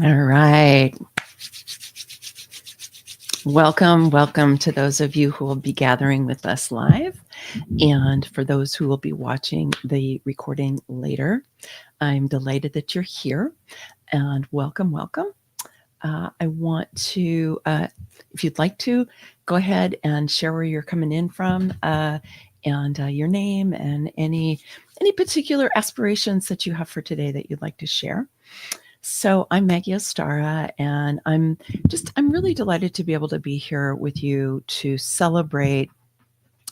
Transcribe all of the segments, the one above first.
All right. Welcome to those of you who will be gathering with us live, and for those who will be watching the recording later. I'm delighted that you're here, and welcome. I want to, if you'd like to, go ahead and share where you're coming in from, and your name and any particular aspirations that you have for today that you'd like to share. So I'm Maggie Ostara, and I'm really delighted to be able to be here with you to celebrate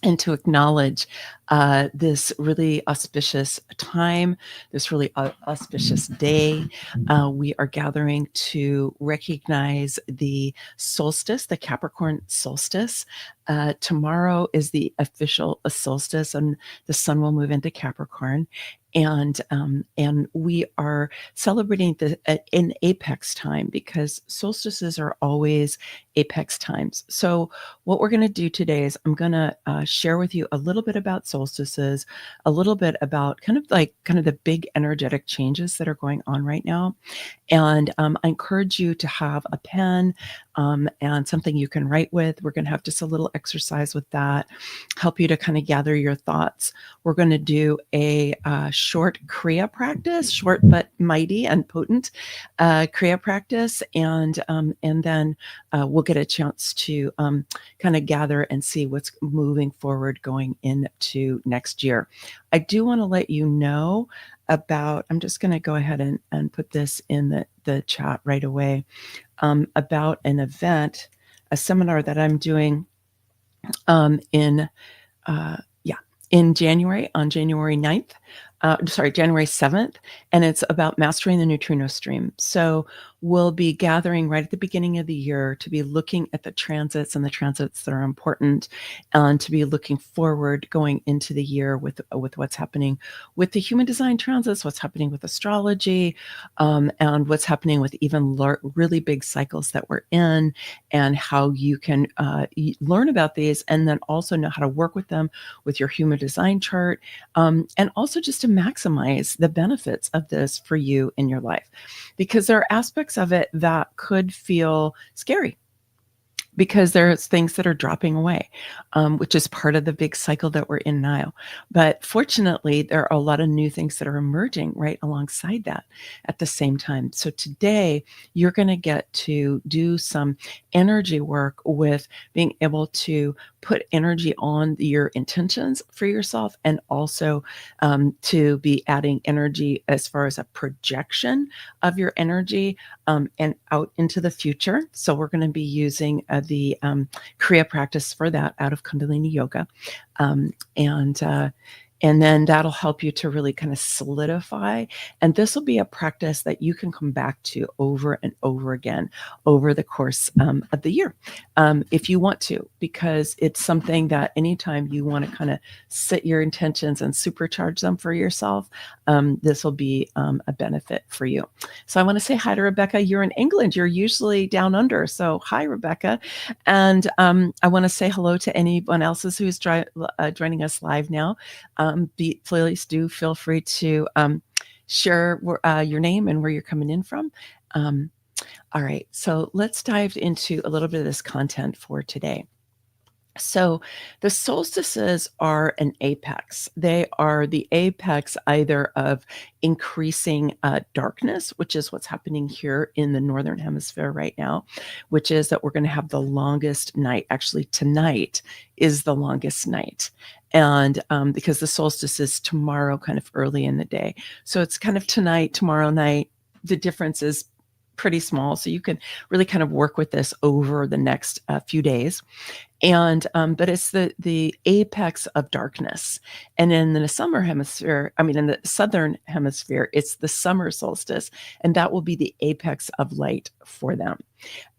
and to acknowledge this really auspicious time, this really auspicious day. We are gathering to recognize the solstice, the Capricorn Solstice. Tomorrow is the official solstice, and the sun will move into Capricorn. And we are celebrating an apex time, because solstices are always apex times. So what we're going to do today is I'm going to share with you a little bit about solstices, a little bit about kind of the big energetic changes that are going on right now. And I encourage you to have a pen and something you can write with. We're going to have just a little exercise with that, help you to kind of gather your thoughts. We're going to do a short Kriya practice, short but mighty and potent Kriya practice, and then we'll get a chance to kind of gather and see what's moving forward going into next year. I do want to let you know about, I'm just going to go ahead and put this in the chat right away, about an event, a seminar that I'm doing in January, on January 9th. January 7th, and it's about mastering the neutrino stream. So we'll be gathering right at the beginning of the year to be looking at the transits and the transits that are important, and to be looking forward going into the year with what's happening with the human design transits, what's happening with astrology, and what's happening with even really big cycles that we're in, and how you can learn about these and then also know how to work with them with your human design chart, and also just to maximize the benefits of this for you in your life, because there are aspects of it that could feel scary, because there's things that are dropping away, which is part of the big cycle that we're in now. But fortunately, there are a lot of new things that are emerging right alongside that at the same time. So today, you're going to get to do some energy work with being able to put energy on your intentions for yourself, and also to be adding energy as far as a projection of your energy and out into the future. So we're going to be using the Kriya practice for that out of Kundalini Yoga. And then that'll help you to really kind of solidify. And this will be a practice that you can come back to over and over again over the course of the year, if you want to, because it's something that anytime you want to kind of set your intentions and supercharge them for yourself, this will be a benefit for you. So I want to say hi to Rebecca. You're in England. You're usually down under. So hi, Rebecca. And I want to say hello to anyone else who's joining us live now. Please do feel free to share your name and where you're coming in from. All right, so let's dive into a little bit of this content for today. So the solstices are an apex. They are the apex either of increasing darkness, which is what's happening here in the Northern Hemisphere right now, which is that we're going to have the longest night. Actually, tonight is the longest night. And because the solstice is tomorrow, kind of early in the day. So it's kind of tonight, tomorrow night. The difference is pretty small. So you can really kind of work with this over the next few days. And but it's the apex of darkness. And in the southern hemisphere, it's the summer solstice, and that will be the apex of light for them.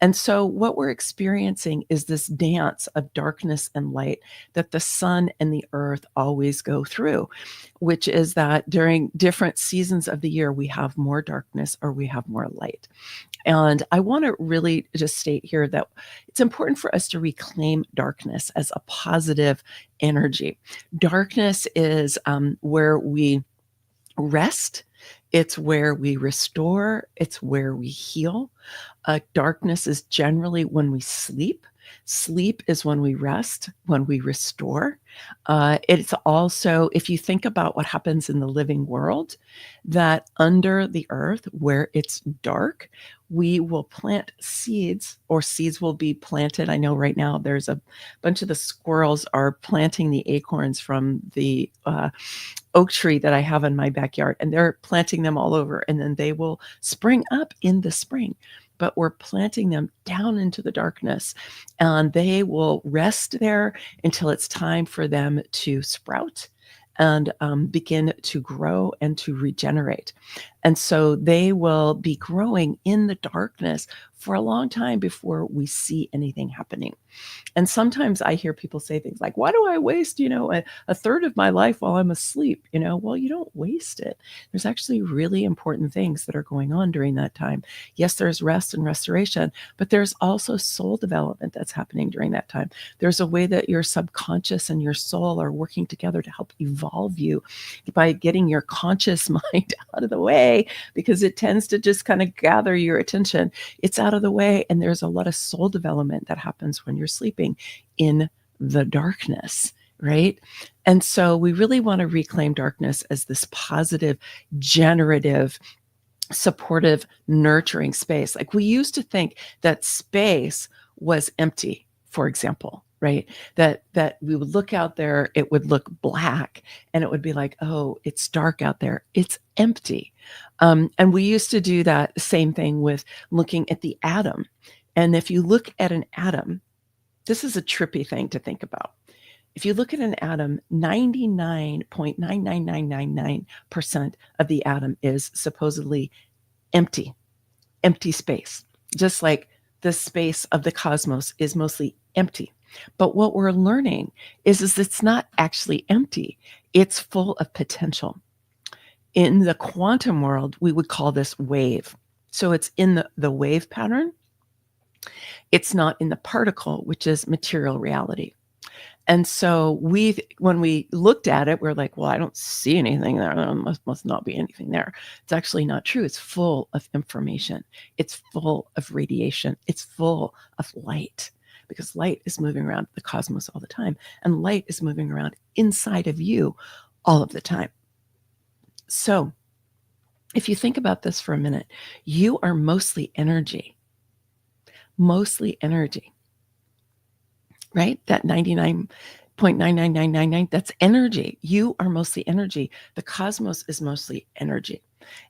And so what we're experiencing is this dance of darkness and light that the sun and the earth always go through, which is that during different seasons of the year, we have more darkness or we have more light. And I want to really just state here that it's important for us to reclaim darkness as a positive energy. Darkness is where we rest. It's where we restore. It's where we heal. Darkness is generally when we sleep. Sleep is when we rest, when we restore. It's also, if you think about what happens in the living world, that under the earth where it's dark, we will plant seeds, or seeds will be planted. I know right now there's a bunch of the squirrels are planting the acorns from the oak tree that I have in my backyard, and they're planting them all over, and then they will spring up in the spring. But we're planting them down into the darkness, and they will rest there until it's time for them to sprout and begin to grow and to regenerate. And so they will be growing in the darkness for a long time before we see anything happening. And sometimes I hear people say things like, why do I waste, a third of my life while I'm asleep? Well, you don't waste it. There's actually really important things that are going on during that time. Yes, there's rest and restoration, but there's also soul development that's happening during that time. There's a way that your subconscious and your soul are working together to help evolve you by getting your conscious mind out of the way, because it tends to just kind of gather your attention. It's out of the way, and there's a lot of soul development that happens when you're sleeping in the darkness, right? And so we really want to reclaim darkness as this positive, generative, supportive, nurturing space. Like, we used to think that space was empty, for example, right? That we would look out there, it would look black, and it would be like, oh, it's dark out there. It's empty. And we used to do that same thing with looking at the atom. And if you look at an atom, this is a trippy thing to think about. If you look at an atom, 99.99999% of the atom is supposedly empty space, just like the space of the cosmos is mostly empty. But what we're learning is it's not actually empty. It's full of potential. In the quantum world, we would call this wave. So it's in the wave pattern. It's not in the particle, which is material reality. And so when we looked at it, we're like, well, I don't see anything there. There must not be anything there. It's actually not true. It's full of information. It's full of radiation. It's full of light, because light is moving around the cosmos all the time, and light is moving around inside of you all of the time. So if you think about this for a minute, you are mostly energy, right? That 99.99999, that's energy. You are mostly energy. The cosmos is mostly energy.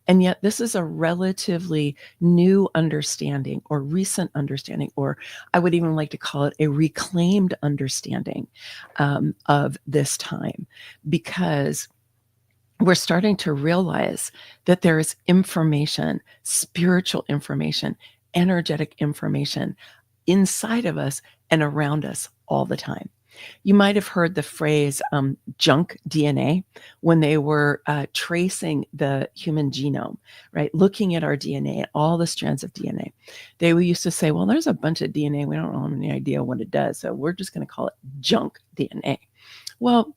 And yet this is a relatively new understanding, or recent understanding, or I would even like to call it a reclaimed understanding of this time, because we're starting to realize that there is information, spiritual information, energetic information inside of us and around us all the time. You might have heard the phrase junk DNA when they were tracing the human genome, right? Looking at our DNA, all the strands of DNA. They used to say, well, there's a bunch of DNA. We don't have any idea what it does, so we're just going to call it junk DNA. Well,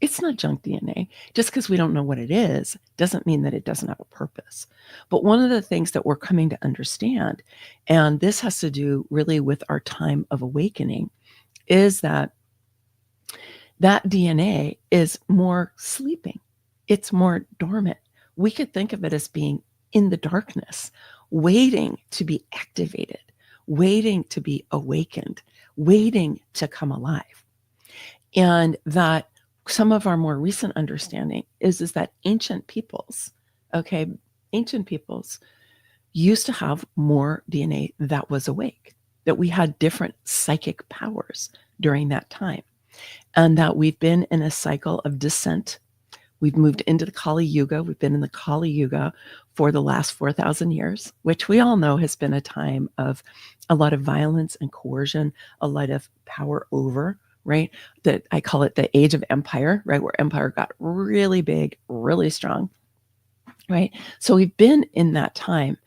it's not junk DNA. Just because we don't know what it is doesn't mean that it doesn't have a purpose. But one of the things that we're coming to understand, and this has to do really with our time of awakening, is that DNA is more sleeping. It's more dormant. We could think of it as being in the darkness, waiting to be activated, waiting to be awakened, waiting to come alive. And that some of our more recent understanding is that ancient peoples used to have more DNA that was awake, that we had different psychic powers during that time, and that we've been in a cycle of descent. We've moved into the Kali Yuga. We've been in the Kali Yuga for the last 4,000 years, which we all know has been a time of a lot of violence and coercion, a lot of power over, right? That I call it the age of empire, right? Where empire got really big, really strong, right? So we've been in that time,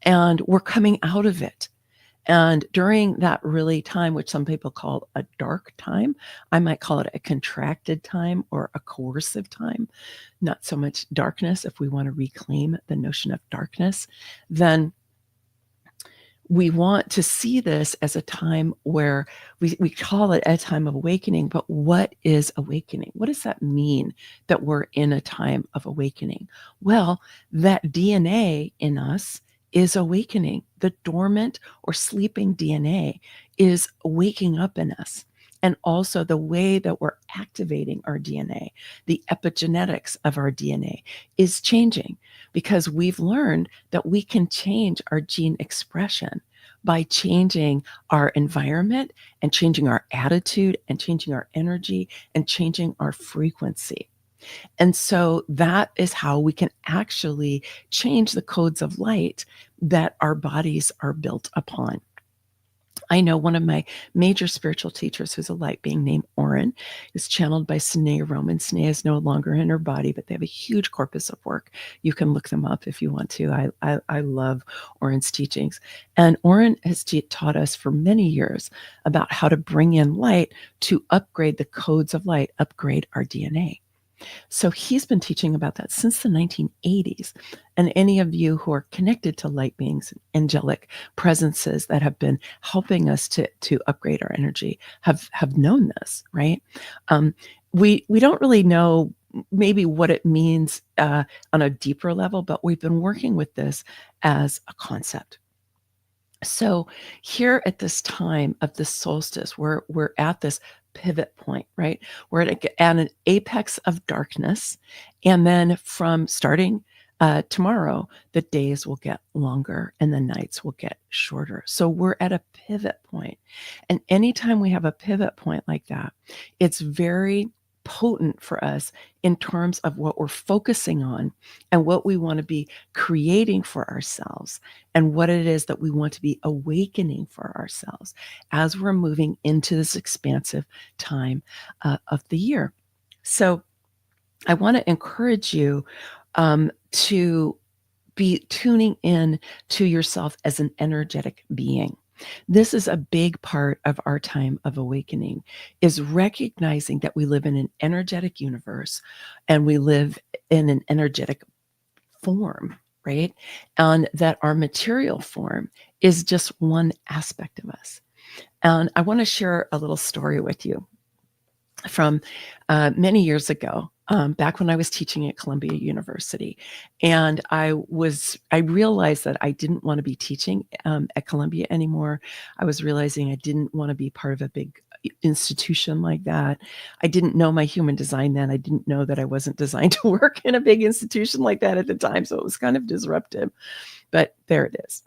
and we're coming out of it. And during that really time, which some people call a dark time, I might call it a contracted time or a coercive time, not so much darkness. If we want to reclaim the notion of darkness, then we want to see this as a time where we call it a time of awakening. But what is awakening? What does that mean that we're in a time of awakening? Well, that DNA in us is awakening. The dormant or sleeping DNA is waking up in us. And also the way that we're activating our DNA, the epigenetics of our DNA is changing, because we've learned that we can change our gene expression by changing our environment and changing our attitude and changing our energy and changing our frequency. And so that is how we can actually change the codes of light that our bodies are built upon. I know one of my major spiritual teachers, who's a light being named Oren, is channeled by Sine Roman. Sine is no longer in her body, but they have a huge corpus of work. You can look them up if you want to. I love Oren's teachings. And Oren has taught us for many years about how to bring in light to upgrade the codes of light, upgrade our DNA. So he's been teaching about that since the 1980s. And any of you who are connected to light beings, angelic presences that have been helping us to upgrade our energy have known this, right? We don't really know maybe what it means on a deeper level, but we've been working with this as a concept. So here at this time of the solstice, we're at this pivot point, right? We're at an apex of darkness. And then from starting tomorrow, the days will get longer and the nights will get shorter. So we're at a pivot point. And anytime we have a pivot point like that, it's very potent for us in terms of what we're focusing on and what we want to be creating for ourselves and what it is that we want to be awakening for ourselves as we're moving into this expansive time of the year. So I want to encourage you to be tuning in to yourself as an energetic being. This is a big part of our time of awakening, is recognizing that we live in an energetic universe and we live in an energetic form, right? And that our material form is just one aspect of us. And I want to share a little story with you from many years ago, back when I was teaching at Columbia University. And I realized that I didn't want to be teaching at Columbia anymore. I was realizing I didn't want to be part of a big institution like that. I didn't know my human design then. I didn't know that I wasn't designed to work in a big institution like that at the time. So it was kind of disruptive, but there it is.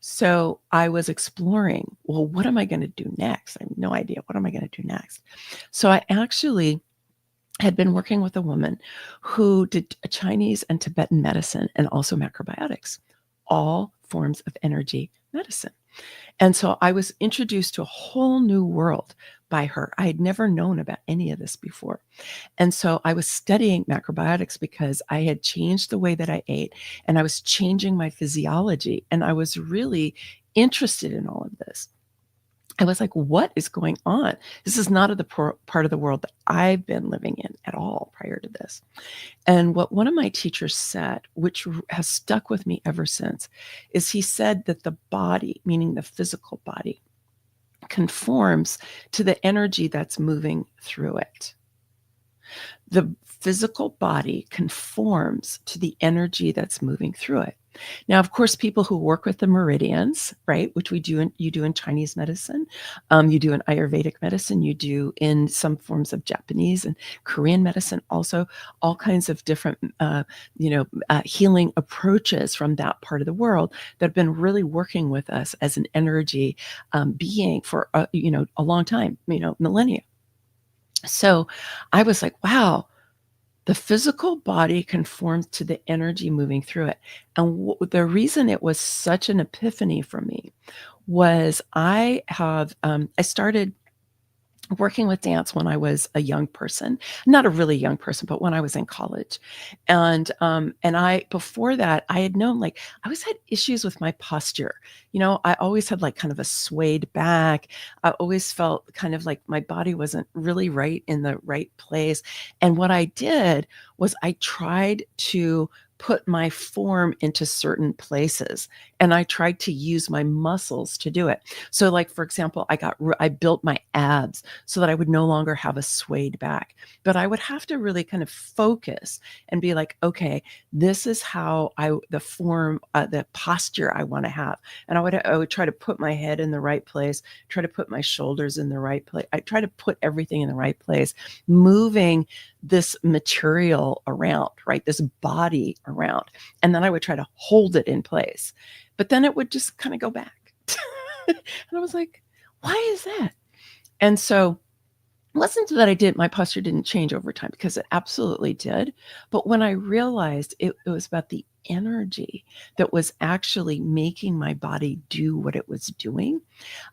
So I was exploring, well, what am I going to do next? I have no idea. What am I going to do next? So I actually had been working with a woman who did Chinese and Tibetan medicine and also macrobiotics, all forms of energy medicine. And so I was introduced to a whole new world by her. I had never known about any of this before. And so I was studying macrobiotics because I had changed the way that I ate and I was changing my physiology. And I was really interested in all of this. I was like, what is going on? This is not the part of the world that I've been living in at all prior to this. And what one of my teachers said, which has stuck with me ever since, is he said that the body, meaning the physical body, conforms to the energy that's moving through it. The physical body conforms to the energy that's moving through it. Now, of course, people who work with the meridians, right, which you do in Chinese medicine, you do in Ayurvedic medicine, you do in some forms of Japanese and Korean medicine, also all kinds of different, healing approaches from that part of the world that have been really working with us as an energy being for a long time, millennia. So I was like, wow, the physical body conforms to the energy moving through it. And the reason it was such an epiphany for me was I started working with dance when I was a young person, not a really young person, but when I was in college. And I, before that, I had known, like, I always had issues with my posture. I always had like kind of a swayed back. I always felt kind of like my body wasn't really right in the right place. And what I did was I tried to put my form into certain places, and I tried to use my muscles to do it. So, like, for example, I built my abs so that I would no longer have a swayed back. But I would have to really kind of focus and be like, okay, this is how the form, the posture I want to have. And I would try to put my head in the right place, try to put my shoulders in the right place. I try to put everything in the right place, moving this material around, right? This body around. And then I would try to hold it in place. But then it would just kind of go back. And I was like, why is that? And so it wasn't that my posture didn't change over time, because it absolutely did. But when I realized it was about the energy that was actually making my body do what it was doing,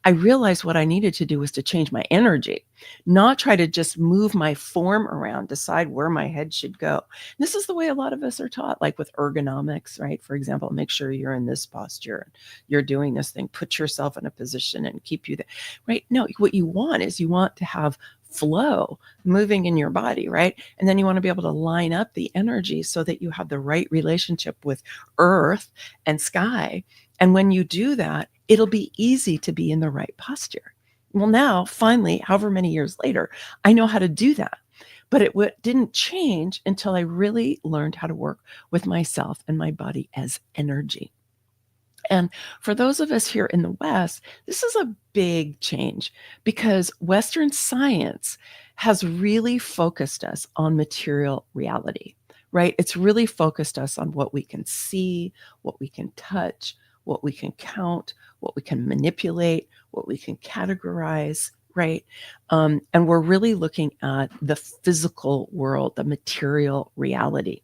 I realized what I needed to do was to change my energy, not try to just move my form around, decide where my head should go. This is the way a lot of us are taught, like with ergonomics, right? For example, make sure you're in this posture, you're doing this thing, put yourself in a position and keep you there, right? No, what you want is you want to have flow moving in your body, right? And then you want to be able to line up the energy so that you have the right relationship with earth and sky. And when you do that, it'll be easy to be in the right posture. Well, now, finally, however many years later, I know how to do that. But it didn't change until I really learned how to work with myself and my body as energy. And for those of us here in the West, this is a big change, because Western science has really focused us on material reality, right? It's really focused us on what we can see, what we can touch, what we can count, what we can manipulate, what we can categorize, right? And we're really looking at the physical world, the material reality.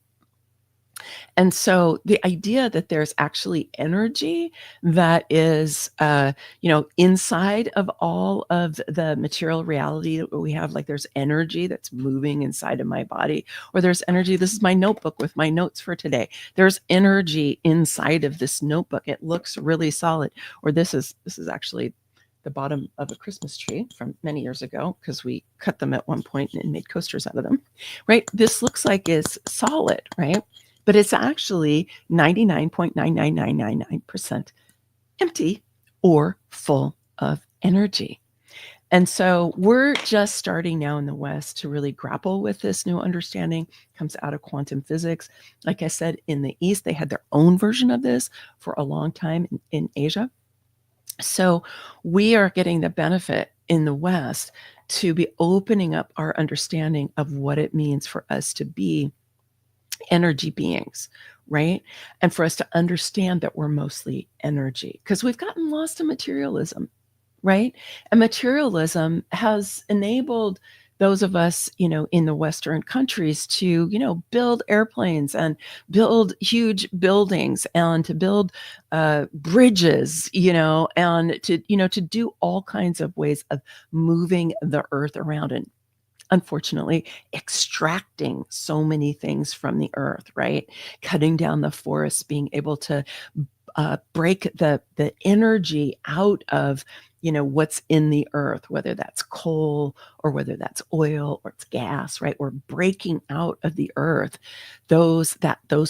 And so the idea that there's actually energy that is, inside of all of the material reality that we have, like there's energy that's moving inside of my body, or there's energy. This is my notebook with my notes for today. There's energy inside of this notebook. It looks really solid. Or this is actually the bottom of a Christmas tree from many years ago, because we cut them at one point and made coasters out of them, right? This looks like it's solid, right? But it's actually 99.99999% empty or full of energy. And so we're just starting now in the West to really grapple with this new understanding. It comes out of quantum physics. Like I said, in the East, they had their own version of this for a long time in Asia. So we are getting the benefit in the West to be opening up our understanding of what it means for us to be energy beings, right? And for us to understand that we're mostly energy, because we've gotten lost in materialism, right? And materialism has enabled those of us, in the Western countries to, build airplanes and build huge buildings and to build bridges, and to do all kinds of ways of moving the earth around, and unfortunately extracting so many things from the earth, right? Cutting down the forests, being able to break the energy out of what's in the earth, whether that's coal or whether that's oil or it's gas, right? We're breaking out of the earth those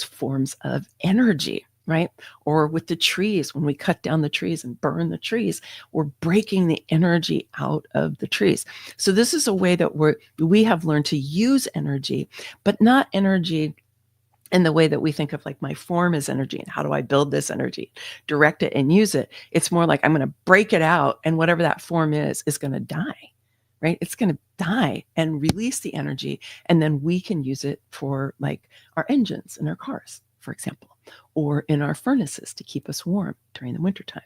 forms of energy, right? Or with the trees, when we cut down the trees and burn the trees, we're breaking the energy out of the trees. So this is a way that we have learned to use energy, but not energy in the way that we think of, like, my form is energy and how do I build this energy, direct it and use it. It's more like I'm going to break it out, and whatever that form is going to die, right? It's going to die and release the energy. And then we can use it for, like, our engines in our cars, for example, or in our furnaces to keep us warm during the wintertime.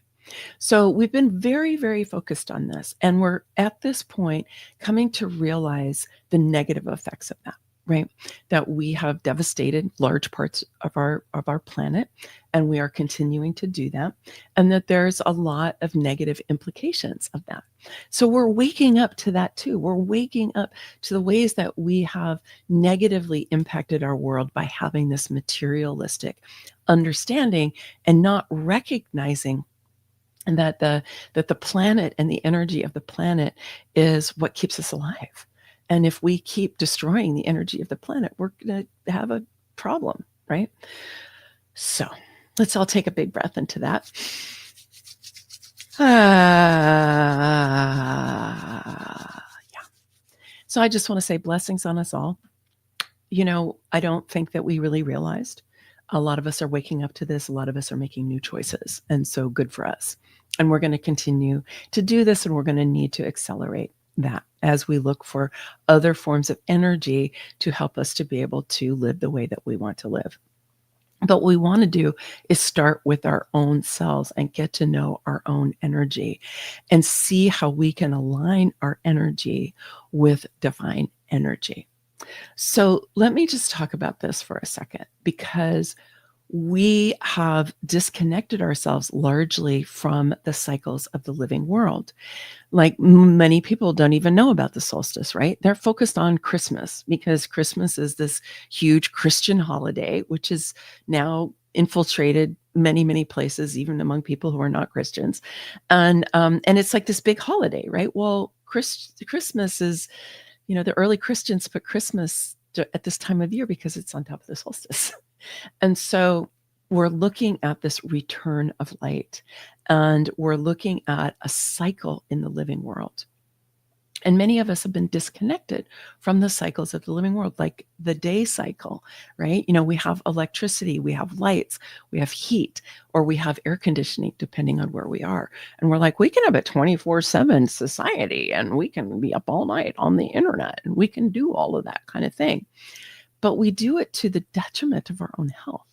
So we've been very, very focused on this. And we're at this point coming to realize the negative effects of that. right? That we have devastated large parts of our planet, and we are continuing to do that, and that there's a lot of negative implications of that. So we're waking up to that too. We're waking up to the ways that we have negatively impacted our world by having this materialistic understanding and not recognizing and that the planet and the energy of the planet is what keeps us alive. And if we keep destroying the energy of the planet, we're going to have a problem, right? So let's all take a big breath into that. Yeah. So I just want to say blessings on us all. I don't think that we really realized. A lot of us are waking up to this. A lot of us are making new choices. And so good for us. And we're going to continue to do this, and we're going to need to accelerate that as we look for other forms of energy to help us to be able to live the way that we want to live. But what we want to do is start with our own selves and get to know our own energy and see how we can align our energy with divine energy. So let me just talk about this for a second, because we have disconnected ourselves largely from the cycles of the living world. Like many people don't even know about the solstice, right? They're focused on Christmas because Christmas is this huge Christian holiday, which is now infiltrated many, many places, even among people who are not Christians. And it's like this big holiday, right? Well, Christmas is, the early Christians put Christmas at this time of year because it's on top of the solstice. And so we're looking at this return of light, and we're looking at a cycle in the living world. And many of us have been disconnected from the cycles of the living world, like the day cycle, right? We have electricity, we have lights, we have heat, or we have air conditioning, depending on where we are. And we're like, we can have a 24/7 society, and we can be up all night on the internet, and we can do all of that kind of thing. But we do it to the detriment of our own health.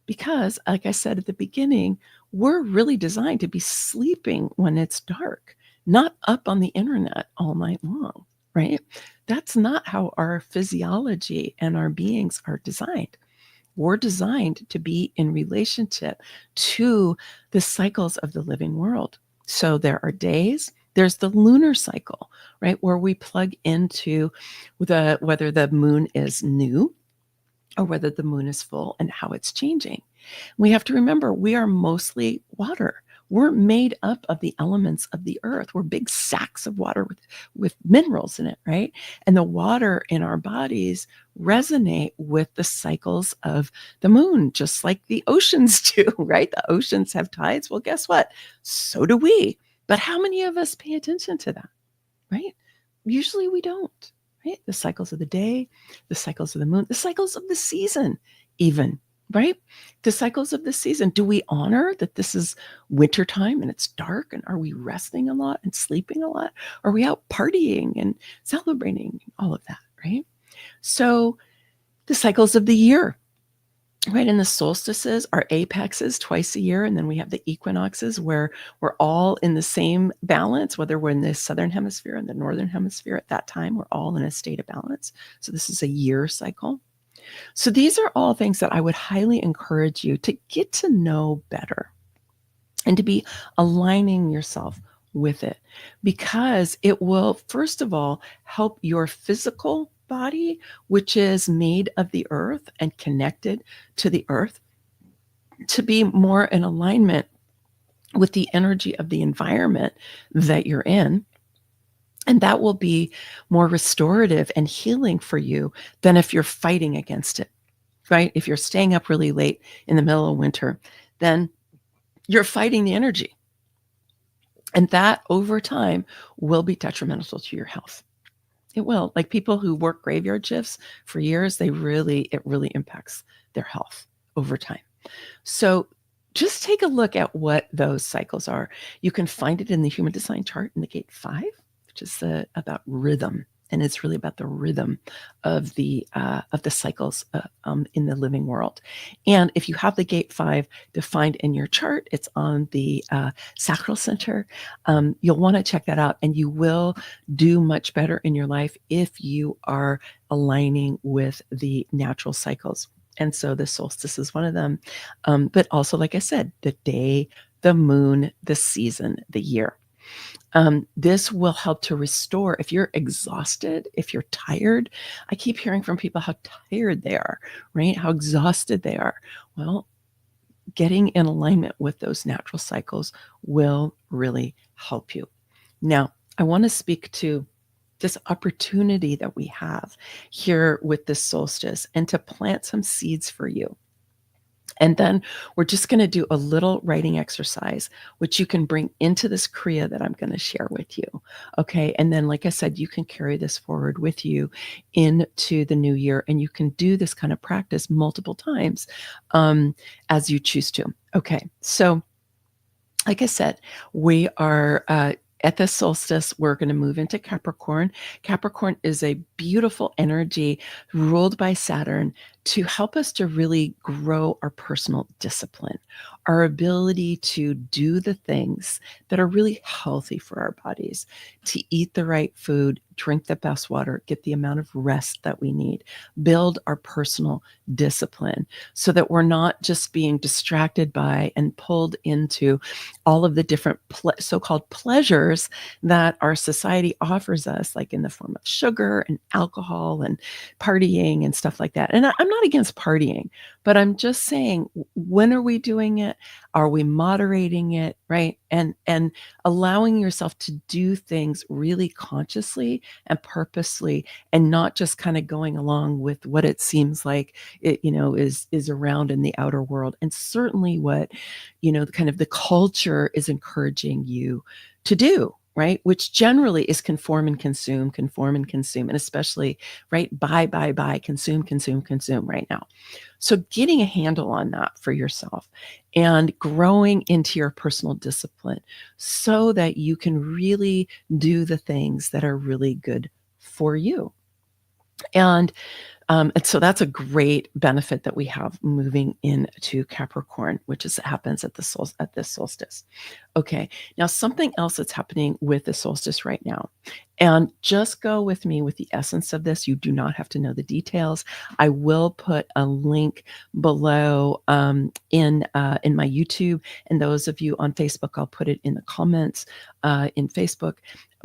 Because, like I said at the beginning, we're really designed to be sleeping when it's dark, not up on the internet all night long, right? That's not how our physiology and our beings are designed. We're designed to be in relationship to the cycles of the living world. So there are days, there's the lunar cycle, right? Where we plug into whether the moon is new or whether the moon is full and how it's changing. We have to remember we are mostly water. We're made up of the elements of the earth. We're big sacks of water with minerals in it, right? And the water in our bodies resonate with the cycles of the moon, just like the oceans do, right? The oceans have tides. Well, guess what? So do we. But how many of us pay attention to that, right? Usually we don't, right? The cycles of the day, the cycles of the moon, the cycles of the season, even. Right? The cycles of the season. Do we honor that this is wintertime and it's dark? And are we resting a lot and sleeping a lot? Are we out partying and celebrating? All of that, right? So the cycles of the year, right? And the solstices are apexes twice a year. And then we have the equinoxes where we're all in the same balance, whether we're in the southern hemisphere and the northern hemisphere at that time, we're all in a state of balance. So this is a year cycle. So these are all things that I would highly encourage you to get to know better and to be aligning yourself with it, because it will, first of all, help your physical body, which is made of the earth and connected to the earth, to be more in alignment with the energy of the environment that you're in. And that will be more restorative and healing for you than if you're fighting against it, right? If you're staying up really late in the middle of winter, then you're fighting the energy. And that over time will be detrimental to your health. It will. Like people who work graveyard shifts for years, it really impacts their health over time. So just take a look at what those cycles are. You can find it in the human design chart in the gate 5. Which is about rhythm And it's really about the rhythm of the cycles in the living world. And if you have the gate 5 defined in your chart, it's on the sacral center. You'll want to check that out, and you will do much better in your life if you are aligning with the natural cycles. And so the solstice is one of them. But also, like I said, the day, the moon, the season, the year. This will help to restore. If you're exhausted, if you're tired, I keep hearing from people how tired they are, right? How exhausted they are. Well, getting in alignment with those natural cycles will really help you. Now, I want to speak to this opportunity that we have here with this solstice and to plant some seeds for you. And then we're just going to do a little writing exercise, which you can bring into this Kriya that I'm going to share with you. Okay. And then, like I said, you can carry this forward with you into the new year, and you can do this kind of practice multiple times as you choose to. Okay. So, like I said, we are at the solstice, we're going to move into Capricorn. Capricorn is a beautiful energy ruled by Saturn to help us to really grow our personal discipline, our ability to do the things that are really healthy for our bodies, to eat the right food, drink the best water, get the amount of rest that we need, build our personal discipline so that we're not just being distracted by and pulled into all of the different so-called pleasures that our society offers us, like in the form of sugar and alcohol and partying and stuff like that. And I'm not against partying, but I'm just saying, when are we doing it? Are we moderating it, right? And allowing yourself to do things really consciously and purposely, and not just kind of going along with what it seems like it, is around in the outer world. And certainly what, kind of the culture is encouraging you to do, right? Which generally is conform and consume, and especially, right, buy, consume right now. So getting a handle on that for yourself and growing into your personal discipline so that you can really do the things that are really good for you. And so that's a great benefit that we have moving into Capricorn, which happens at this solstice. Okay, now something else that's happening with the solstice right now, and just go with me with the essence of this. You do not have to know the details. I will put a link below in my YouTube, and those of you on Facebook, I'll put it in the comments in Facebook.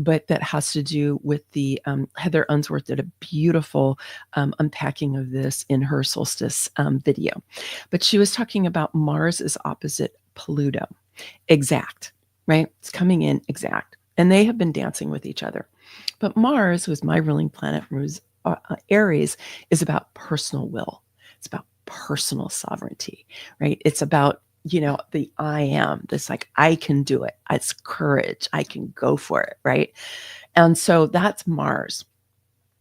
But that has to do with the Heather Unsworth did a beautiful unpacking of this in her solstice video. But she was talking about Mars is opposite Pluto. Exact, right? It's coming in exact. And they have been dancing with each other. But Mars, who's my ruling planet, who's Aries, is about personal will. It's about personal sovereignty, right? It's about the I am, this like, I can do it. It's courage. I can go for it, right? And so that's Mars.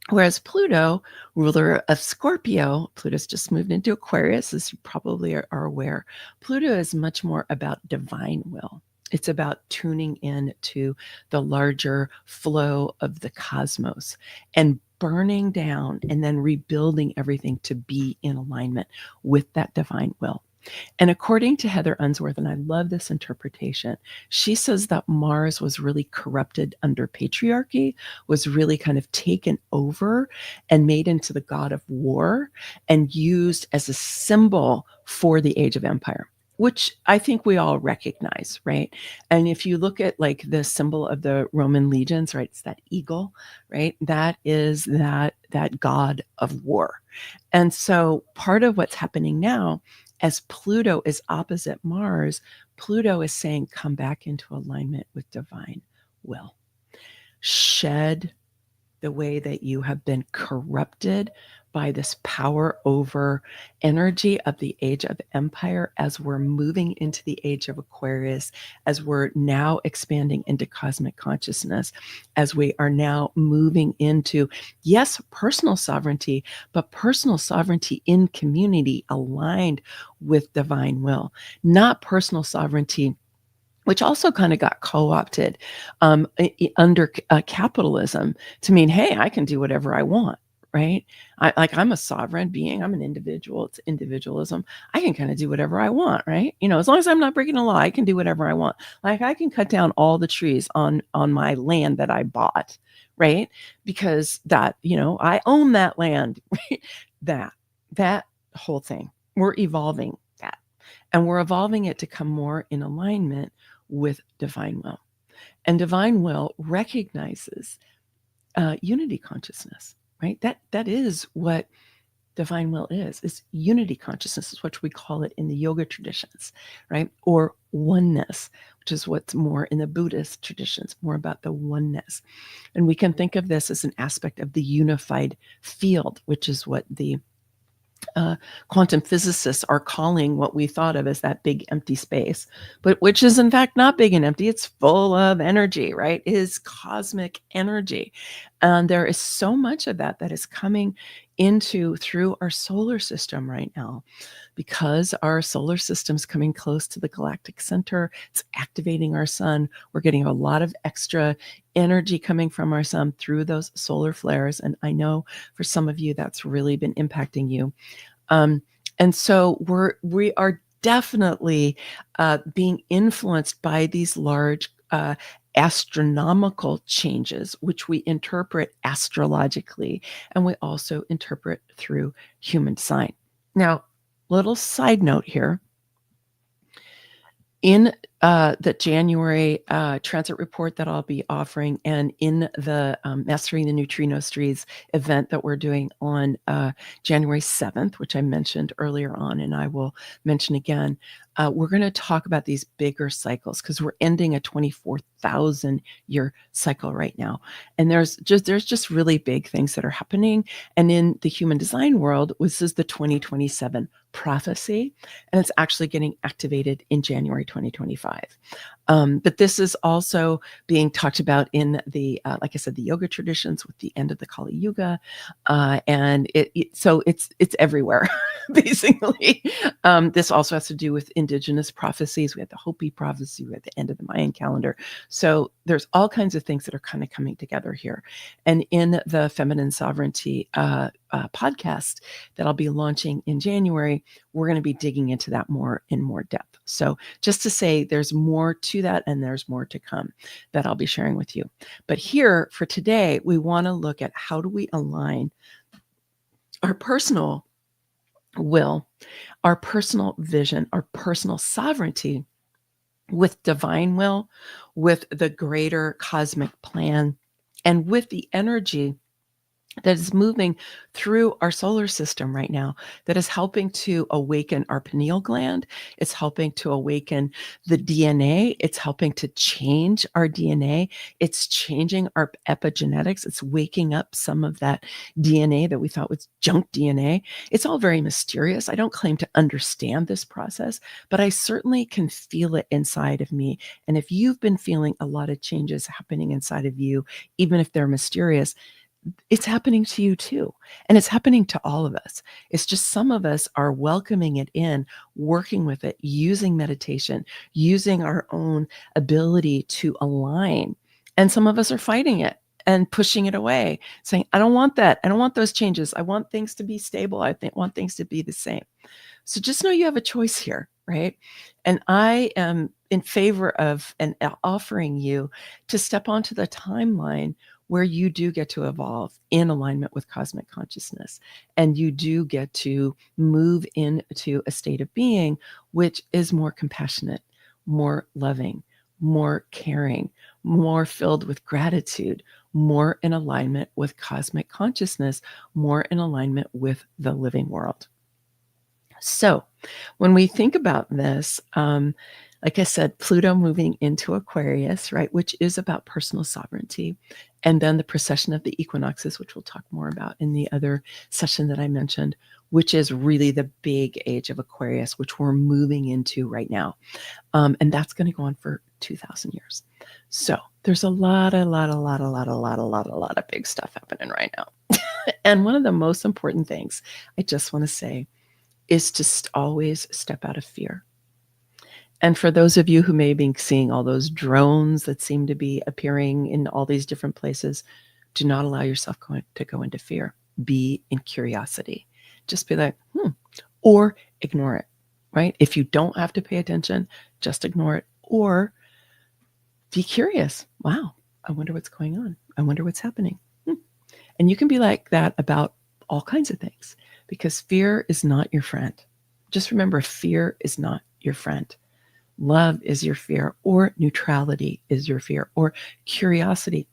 Whereas Pluto, ruler of Scorpio, Pluto's just moved into Aquarius, as you probably are aware. Pluto is much more about divine will. It's about tuning in to the larger flow of the cosmos and burning down and then rebuilding everything to be in alignment with that divine will. And according to Heather Unsworth, and I love this interpretation, she says that Mars was really corrupted under patriarchy, was really kind of taken over and made into the god of war and used as a symbol for the age of empire, which I think we all recognize, right? And if you look at like the symbol of the Roman legions, right, it's that eagle, right? That is that god of war. And so part of what's happening now, as Pluto is opposite Mars, Pluto is saying, come back into alignment with divine will. Shed the way that you have been corrupted by this power over energy of the age of empire as we're moving into the age of Aquarius, as we're now expanding into cosmic consciousness, as we are now moving into, yes, personal sovereignty, but personal sovereignty in community aligned with divine will, not personal sovereignty which also kind of got co-opted under capitalism to mean, hey, I can do whatever I want, right? I'm a sovereign being. I'm an individual. It's individualism. I can kind of do whatever I want, right? As long as I'm not breaking the law, I can do whatever I want. Like I can cut down all the trees on my land that I bought, right? Because that, I own that land, right? That whole thing. We're evolving that. And we're evolving it to come more in alignment with divine will. And divine will recognizes unity consciousness, right? That is what divine will is unity consciousness, is what we call it in the yoga traditions, right? Or oneness, which is what's more in the Buddhist traditions, more about the oneness. And we can think of this as an aspect of the unified field, which is what the quantum physicists are calling what we thought of as that big empty space, but which is in fact not big and empty. It's full of energy, right? It is cosmic energy. And there is so much of that is coming through our solar system right now, because our solar system's coming close to the galactic center. It's activating our sun. We're getting a lot of extra energy coming from our sun through those solar flares. And I know for some of you, that's really been impacting you. And so we are definitely being influenced by these large astronomical changes, which we interpret astrologically, and we also interpret through human design. Now, little side note here. In the January transit report that I'll be offering, and in the Mastering the Neutrino Trees event that we're doing on January 7th, which I mentioned earlier on, and I will mention again, we're going to talk about these bigger cycles, because we're ending a 24,000 year cycle right now. And there's just really big things that are happening. And in the human design world, this is the 2027 prophecy, and it's actually getting activated in January 2025. But this is also being talked about in the, like I said, the yoga traditions with the end of the Kali Yuga, and so it's everywhere, basically. This also has to do with indigenous prophecies. We had the Hopi prophecy, we had the end of the Mayan calendar. So there's all kinds of things that are kind of coming together here. And in the Feminine Sovereignty podcast that I'll be launching in January, we're going to be digging into that more in more depth. So just to say, there's more to that, and there's more to come that I'll be sharing with you. But here for today, we want to look at how do we align our personal will, our personal vision, our personal sovereignty with divine will, with the greater cosmic plan, and with the energy that is moving through our solar system right now, that is helping to awaken our pineal gland. It's helping to awaken the DNA. It's helping to change our DNA. It's changing our epigenetics. It's waking up some of that DNA that we thought was junk DNA. It's all very mysterious. I don't claim to understand this process, but I certainly can feel it inside of me. And if you've been feeling a lot of changes happening inside of you, even if they're mysterious, it's happening to you too. And it's happening to all of us. It's just some of us are welcoming it in, working with it, using meditation, using our own ability to align. And some of us are fighting it and pushing it away, saying, I don't want that. I don't want those changes. I want things to be stable. Want things to be the same. So just know you have a choice here, right? And I am in favor of and offering you to step onto the timeline where you do get to evolve in alignment with cosmic consciousness. And you do get to move into a state of being which is more compassionate, more loving, more caring, more filled with gratitude, more in alignment with cosmic consciousness, more in alignment with the living world. So when we think about this, like I said, Pluto moving into Aquarius, right, which is about personal sovereignty, and then the precession of the equinoxes, which we'll talk more about in the other session that I mentioned, which is really the big age of Aquarius, which we're moving into right now. And that's going to go on for 2,000 years. So there's a lot of big stuff happening right now. And one of the most important things I just want to say is to always step out of fear. And for those of you who may be seeing all those drones that seem to be appearing in all these different places, do not allow yourself to go into fear. Be in curiosity. Just be like, or ignore it, right? If you don't have to pay attention, just ignore it, or be curious. Wow, I wonder what's going on. I wonder what's happening. And you can be like that about all kinds of things, because fear is not your friend. Just remember, fear is not your friend. Love is your fear, or neutrality is your fear, or curiosity.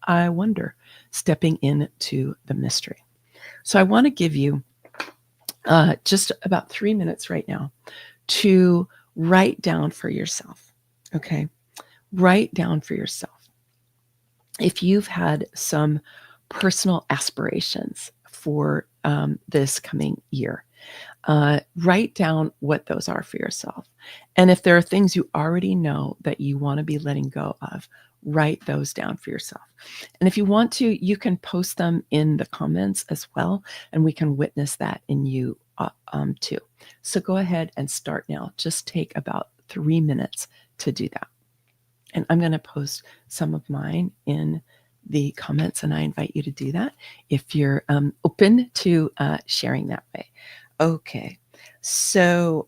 I wonder, stepping into the mystery. So I want to give you just about 3 minutes right now to write down for yourself. Okay. Write down for yourself. If you've had some personal aspirations for this coming year, write down what those are for yourself. And if there are things you already know that you want to be letting go of, write those down for yourself. And if you want to, you can post them in the comments as well, and we can witness that in you too. So go ahead and start now. Just take about 3 minutes to do that. And I'm going to post some of mine in the comments, and I invite you to do that if you're open to sharing that way. Okay, so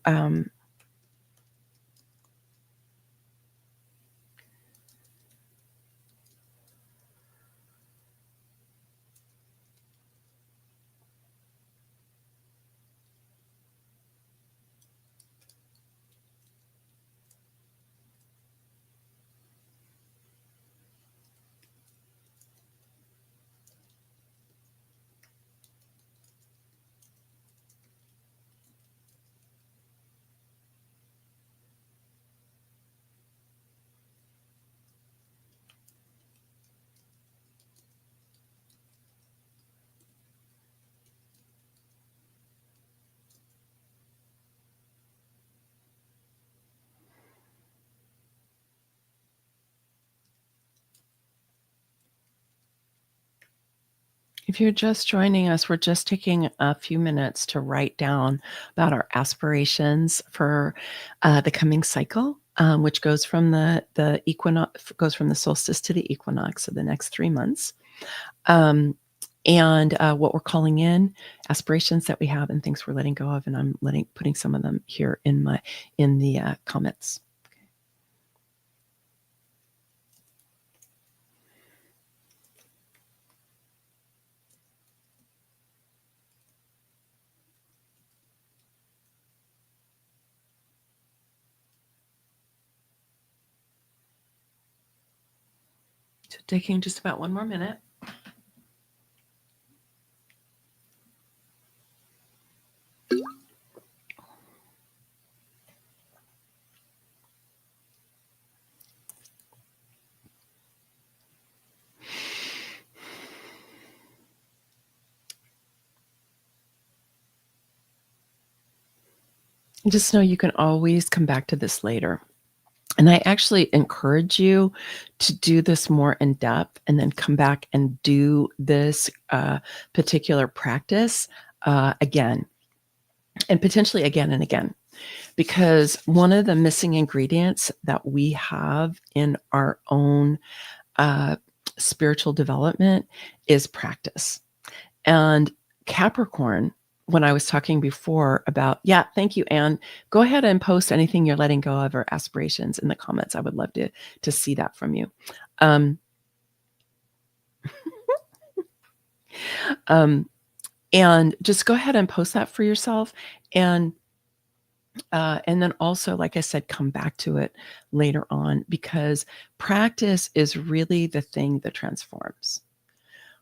if you're just joining us, we're just taking a few minutes to write down about our aspirations for the coming cycle, which goes from the equinox, goes from the solstice to the equinox, so the next 3 months. And what we're calling in, aspirations that we have, and things we're letting go of. And I'm putting some of them here in the comments. So taking just about 1 more minute. And just know you can always come back to this later. And I actually encourage you to do this more in depth and then come back and do this particular practice again, and potentially again and again. Because one of the missing ingredients that we have in our own spiritual development is practice. And Capricorn, when I was talking before about, thank you, Anne. Go ahead and post anything you're letting go of or aspirations in the comments. I would love to see that from you. And just go ahead and post that for yourself. And then also, like I said, come back to it later on, because practice is really the thing that transforms.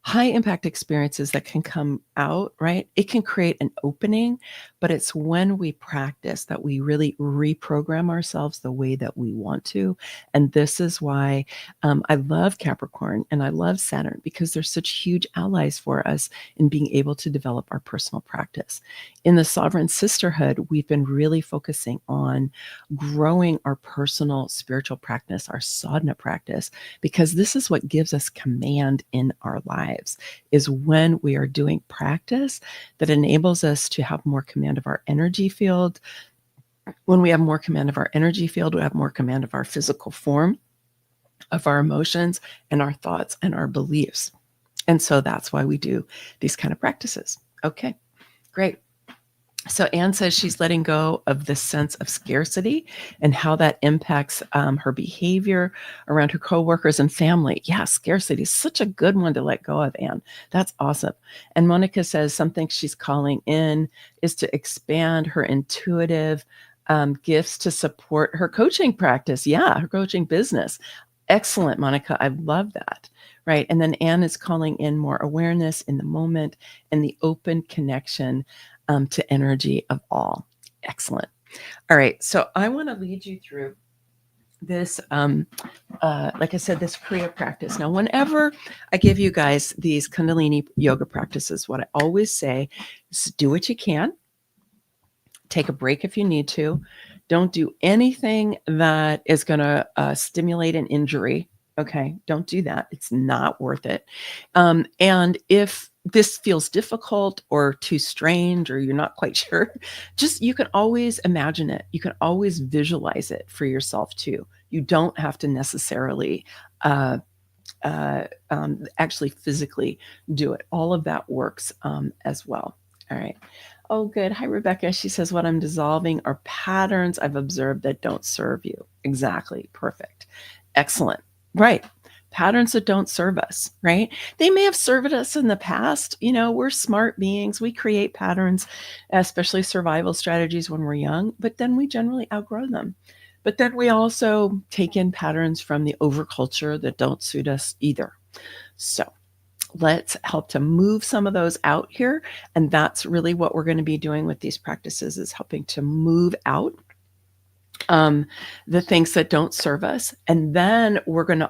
High impact experiences that can come out, right? It can create an opening, but it's when we practice that we really reprogram ourselves the way that we want to. And this is why I love Capricorn and I love Saturn, because they're such huge allies for us in being able to develop our personal practice. In the Sovereign Sisterhood, we've been really focusing on growing our personal spiritual practice, our sadhana practice, because this is what gives us command in our lives. Is when we are doing practice that enables us to have more command of our energy field, When we have more command of our energy field, we have more command of our physical form, of our emotions and our thoughts and our beliefs. And so that's why we do these kind of practices. Okay, great. So Anne says she's letting go of the sense of scarcity and how that impacts her behavior around her coworkers and family. Yeah, scarcity is such a good one to let go of, Anne. That's awesome. And Monica says something she's calling in is to expand her intuitive gifts to support her coaching practice. Yeah, her coaching business. Excellent, Monica. I love that. Right. And then Anne is calling in more awareness in the moment and the open connection to energy of all. Excellent. All right. So I want to lead you through this, like I said, this Kriya practice. Now, whenever I give you guys these Kundalini yoga practices, what I always say is do what you can. Take a break if you need to. Don't do anything that is going to stimulate an injury. Okay, don't do that. It's not worth it. And if this feels difficult or too strange or you're not quite sure, just you can always imagine it. You can always visualize it for yourself too. You don't have to necessarily actually physically do it. All of that works as well. All right. Oh, good. Hi, Rebecca. She says, what I'm dissolving are patterns I've observed that don't serve you. Exactly. Perfect. Excellent. Right. Patterns that don't serve us, right? They may have served us in the past. You know, we're smart beings. We create patterns, especially survival strategies when we're young, but then we generally outgrow them. But then we also take in patterns from the overculture that don't suit us either. So let's help to move some of those out here. And that's really what we're going to be doing with these practices, is helping to move out the things that don't serve us. And then we're going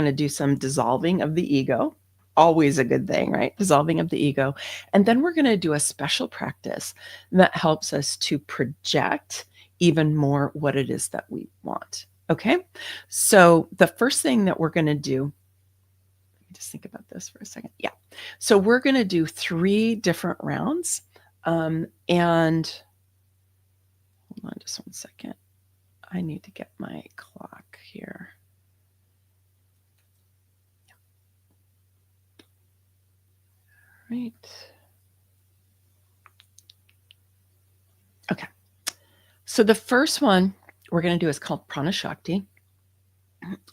to do some dissolving of the ego. Always a good thing, right? Dissolving of the ego. And then we're going to do a special practice that helps us to project even more what it is that we want. Okay. So the first thing that we're going to do, just think about this for a second. Yeah. So we're going to do 3 different rounds. And hold on just one second. I need to get my clock here. Right. Okay. So the first one we're going to do is called Pranas Shakti.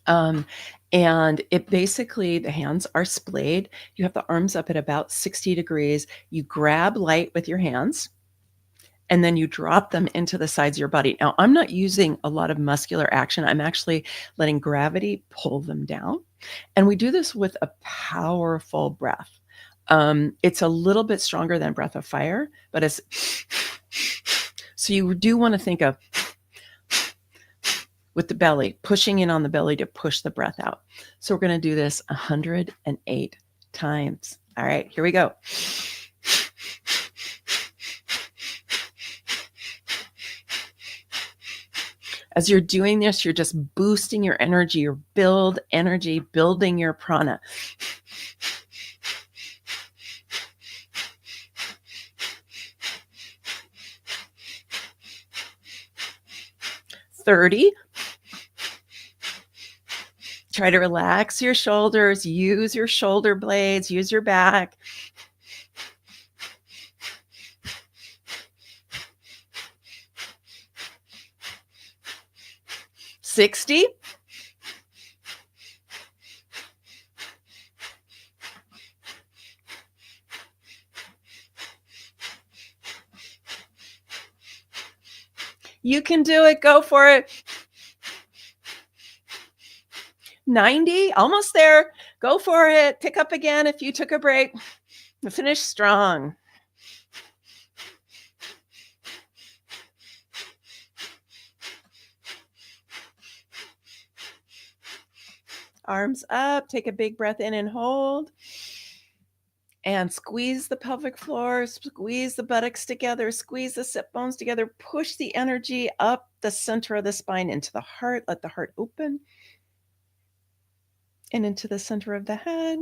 And it basically, the hands are splayed. You have the arms up at about 60 degrees. You grab light with your hands and then you drop them into the sides of your body. Now, I'm not using a lot of muscular action. I'm actually letting gravity pull them down. And we do this with a powerful breath. It's a little bit stronger than breath of fire, but it's so you do want to think of with the belly, pushing in on the belly to push the breath out. So we're going to do this 108 times. All right, here we go. As you're doing this, you're just boosting your energy, your build energy, building your prana. $30. Try to relax your shoulders, use your shoulder blades, use your back. $60. You can do it. Go for it. 90, almost there. Go for it. Pick up again if you took a break. Finish strong. Arms up. Take a big breath in and hold. And squeeze the pelvic floor, squeeze the buttocks together, squeeze the sit bones together, push the energy up the center of the spine into the heart. Let the heart open. And into the center of the head.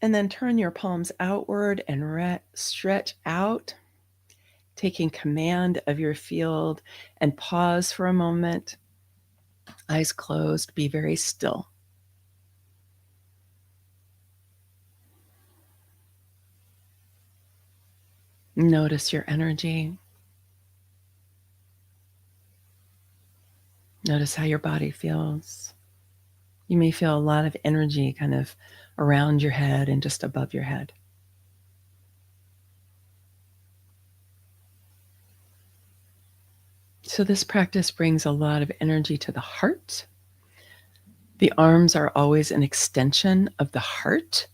And then turn your palms outward and stretch out. taking command of your field, and pause for a moment. Eyes closed, be very still. Notice your energy. Notice how your body feels. You may feel a lot of energy kind of around your head and just above your head. So this practice brings a lot of energy to the heart. The arms are always an extension of the heart.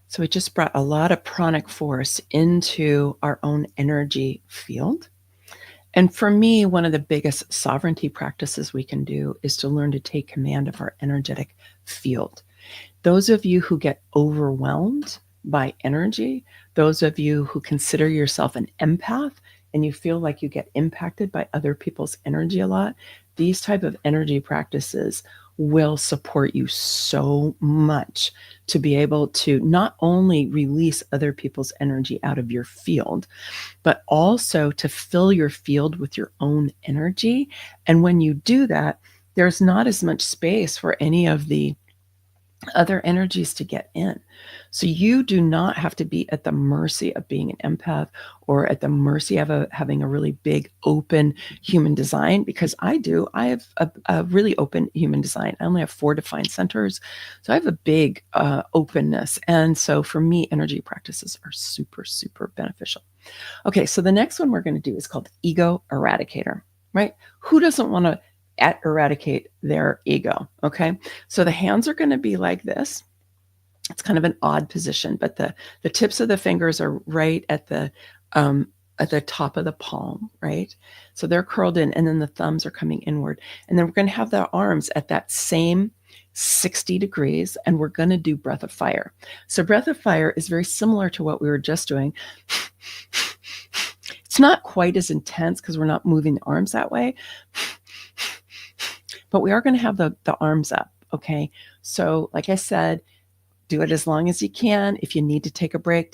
So it just brought a lot of pranic force into our own energy field. And for me, one of the biggest sovereignty practices we can do is to learn to take command of our energetic field. Those of you who get overwhelmed by energy, those of you who consider yourself an empath and you feel like you get impacted by other people's energy a lot, these type of energy practices will support you so much to be able to not only release other people's energy out of your field, but also to fill your field with your own energy. And when you do that, there's not as much space for any of the other energies to get in. So you do not have to be at the mercy of being an empath or at the mercy of having a really big open human design, because I do. I have a really open human design. I only have 4 defined centers. So I have a big openness. And so for me, energy practices are super, super beneficial. Okay, so the next one we're going to do is called ego eradicator, right? Who doesn't want to eradicate their ego? Okay, so the hands are going to be like this. It's kind of an odd position, but the tips of the fingers are right at the top of the palm, right? So they're curled in, and then the thumbs are coming inward. And then we're going to have the arms at that same 60 degrees, and we're going to do breath of fire. So breath of fire is very similar to what we were just doing. It's not quite as intense because we're not moving the arms that way, but we are going to have the arms up, okay? So like I said, do it as long as you can. If you need to take a break,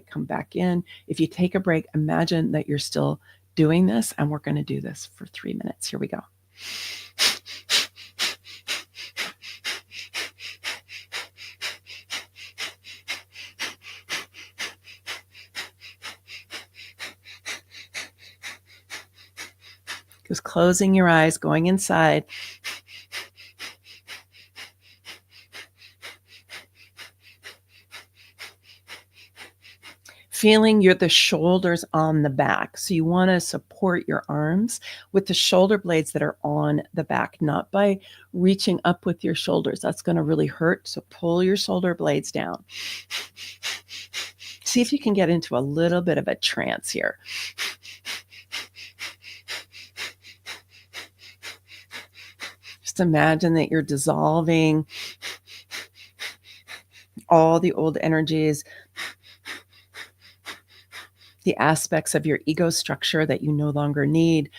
come back in. If you take a break, imagine that you're still doing this, and we're going to do this for 3 minutes. Here we go. Just closing your eyes, going inside. Feeling the shoulders on the back. So you want to support your arms with the shoulder blades that are on the back, not by reaching up with your shoulders. That's going to really hurt. So pull your shoulder blades down. See if you can get into a little bit of a trance here. Just imagine that you're dissolving all the old energies, the aspects of your ego structure that you no longer need.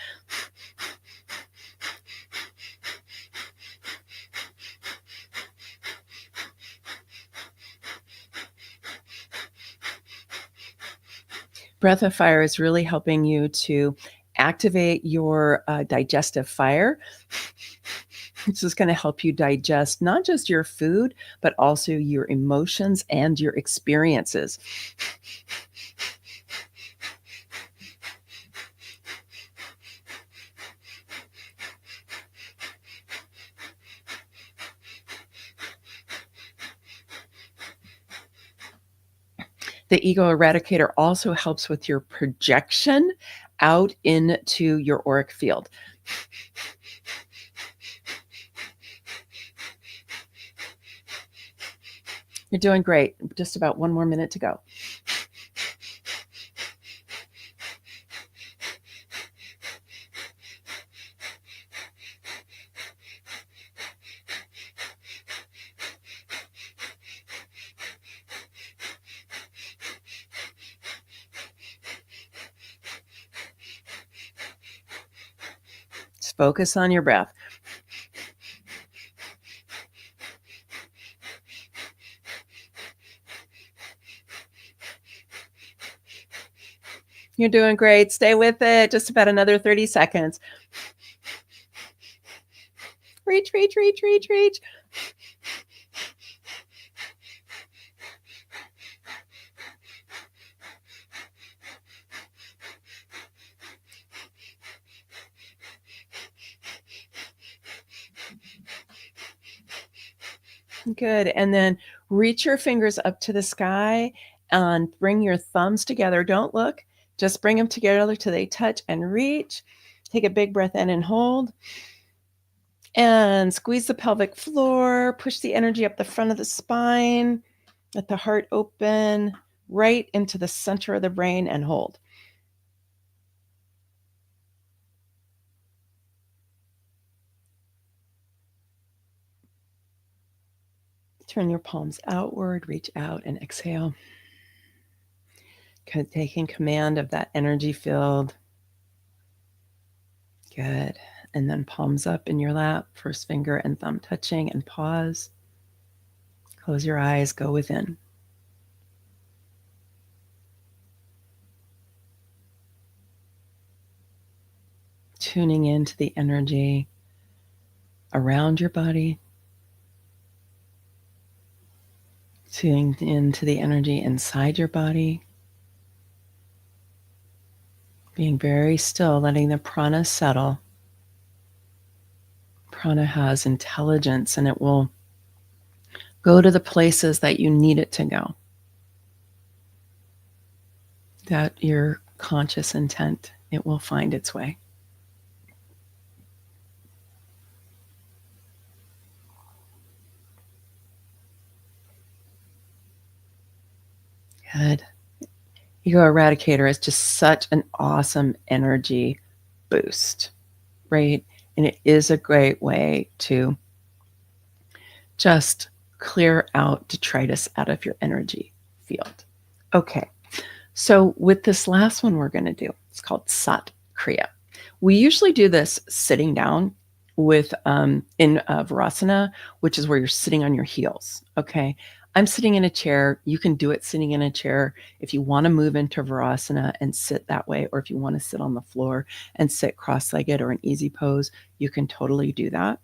Breath of fire is really helping you to activate your digestive fire. This is going to help you digest not just your food, but also your emotions and your experiences. The ego eradicator also helps with your projection out into your auric field. You're doing great. Just about 1 more minute to go. Just focus on your breath. You're doing great. Stay with it. Just about another 30 seconds. Reach, reach, reach, reach, reach. Good. And then reach your fingers up to the sky and bring your thumbs together. Don't look, just bring them together till they touch and reach. Take a big breath in and hold. And squeeze the pelvic floor. Push the energy up the front of the spine. Let the heart open right into the center of the brain and hold. Turn your palms outward, reach out and exhale. Taking command of that energy field. Good. And then palms up in your lap, first finger and thumb touching, and pause. Close your eyes, go within. Tuning into the energy around your body. Tuning into the energy inside your body. Being very still, letting the prana settle. Prana has intelligence and it will go to the places that you need it to go. That your conscious intent, it will find its way. Good. Ego eradicator is just such an awesome energy boost, right? And it is a great way to just clear out detritus out of your energy field. Okay, so with this last one we're going to do, it's called Sat Kriya. We usually do this sitting down with in Virasana, which is where you're sitting on your heels. Okay, I'm sitting in a chair. You can do it sitting in a chair if you want to move into Virasana and sit that way, or if you want to sit on the floor and sit cross-legged or an easy pose, you can totally do that.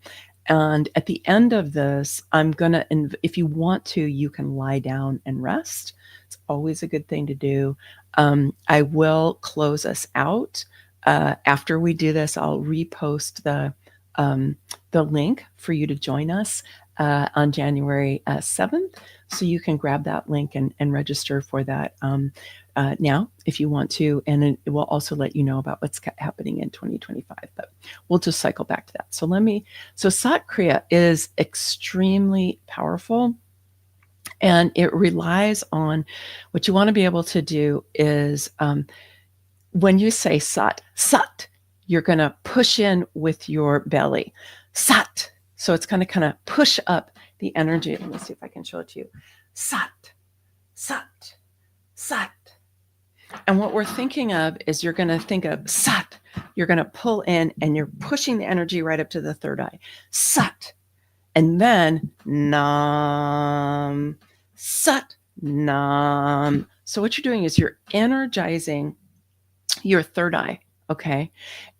And at the end of this, I'm going to, if you want to, you can lie down and rest. It's always a good thing to do. I will close us out. After we do this, I'll repost the link for you to join us on January 7th. So you can grab that link and register for that now if you want to. And it will also let you know about what's happening in 2025. But we'll just cycle back to that. So Sat Kriya is extremely powerful. And it relies on what you want to be able to do is when you say Sat, Sat, you're going to push in with your belly. Sat. So it's going to kind of push up the energy. Let me see if I can show it to you. Sat, Sat, Sat. And what we're thinking of is you're going to think of Sat. You're going to pull in and you're pushing the energy right up to the third eye. Sat. And then Nam. Sat, Nam. So what you're doing is you're energizing your third eye. Okay.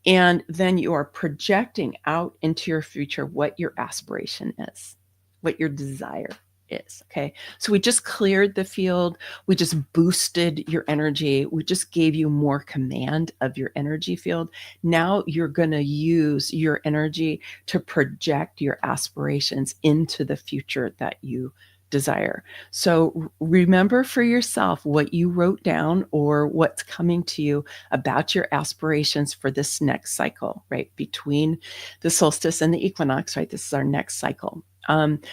And then you are projecting out into your future what your aspiration is, what your desire is. Okay. So we just cleared the field. We just boosted your energy. We just gave you more command of your energy field. Now you're going to use your energy to project your aspirations into the future that you desire. So remember for yourself what you wrote down or what's coming to you about your aspirations for this next cycle, right? Between the solstice and the equinox, right? This is our next cycle. And